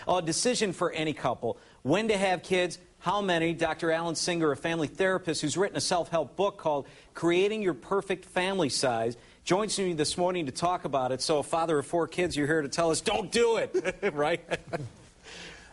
A decision for any couple. When to have kids, how many. Dr. Alan Singer, a family therapist who's written a self-help book called Creating Your Perfect Family Size, joins me this morning to talk about it. So, a father of 4 kids, you're here to tell us, don't do it, right?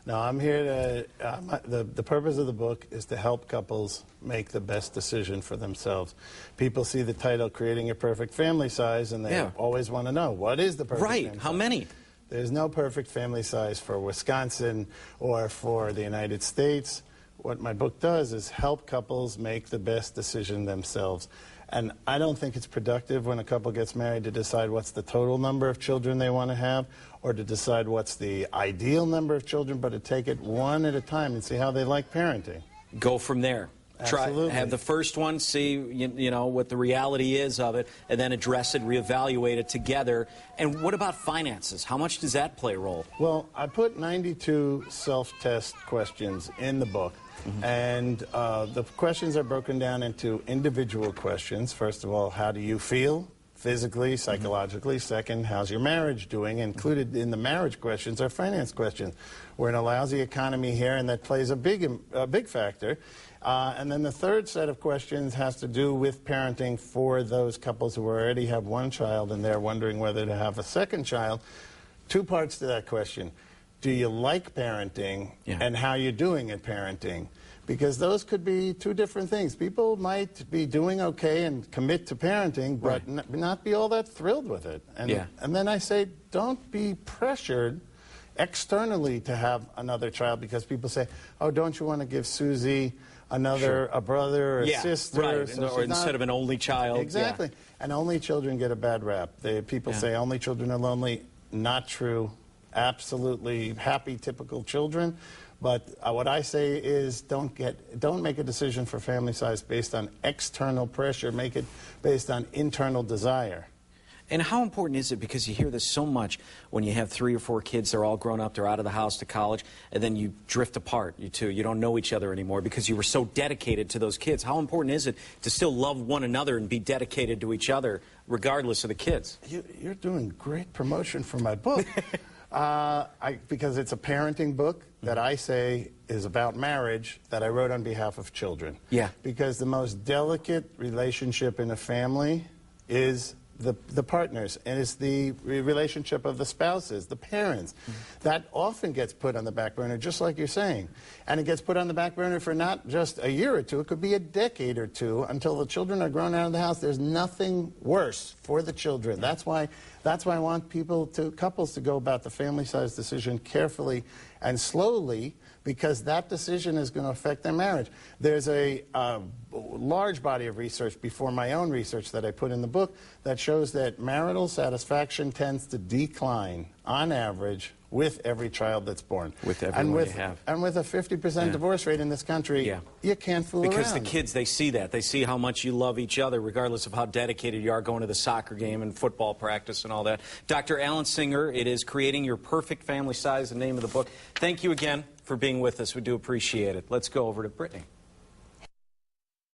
No, I'm here to, the purpose of the book is to help couples make the best decision for themselves. People see the title, Creating Your Perfect Family Size, and they always want to know, what is the perfect family size? Right, how many? There's no perfect family size for Wisconsin or for the United States. What my book does is help couples make the best decision themselves. And I don't think it's productive when a couple gets married to decide what's the total number of children they want to have, or to decide what's the ideal number of children, but to take it one at a time and see how they like parenting. Go from there. Absolutely. Try, have the first one, see you know what the reality is of it, and then address it, reevaluate it together. And what about finances? How much does that play a role? Well, I put 92 self-test questions in the book. And the questions are broken down into individual questions. First of all, how do you feel physically, psychologically? Second, how's your marriage doing? Included in the marriage questions are finance questions. We're in a lousy economy here, and that plays a big factor. And then the third set of questions has to do with parenting for those couples who already have one child and they're wondering whether to have a second child. 2 parts to that question. Do you like parenting, and how you're doing at parenting? Because those could be 2 different things. People might be doing okay and commit to parenting, but not be all that thrilled with it. And then I say, don't be pressured externally to have another child, because people say, oh, don't you want to give Susie a brother or a sister? Right. So or instead of an only child. Exactly. And only children get a bad rap. People say only children are lonely. Not true. Absolutely happy, typical children. But what I say is don't make a decision for family size based on external pressure. Make it based on internal desire. And how important is it, because you hear this so much when you have 3 or 4 kids, they're all grown up, they're out of the house to college, and then you drift apart, you two. You don't know each other anymore because you were so dedicated to those kids. How important is it to still love one another and be dedicated to each other regardless of the kids? You're doing great promotion for my book. Because it's a parenting book that I say is about marriage, that I wrote on behalf of children. Yeah. Because the most delicate relationship in a family is the partners, and it's the relationship of the spouses, the parents. That often gets put on the back burner, just like you're saying. And it gets put on the back burner for not just a year or 2, it could be a decade or 2 until the children are grown out of the house. There's nothing worse for the children. That's why I want couples to go about the family size decision carefully and slowly, because that decision is going to affect their marriage. There's a large body of research before my own research that I put in the book that shows that marital satisfaction tends to decline on average with every child that's born. With everyone you have. And with a 50% divorce rate in this country, you can't fool around. Because the kids, they see that. They see how much you love each other, regardless of how dedicated you are going to the soccer game and football practice and all that. Dr. Alan Singer, it is Creating Your Perfect Family Size, the name of the book. Thank you again for being with us. We do appreciate it. Let's go over to Brittany.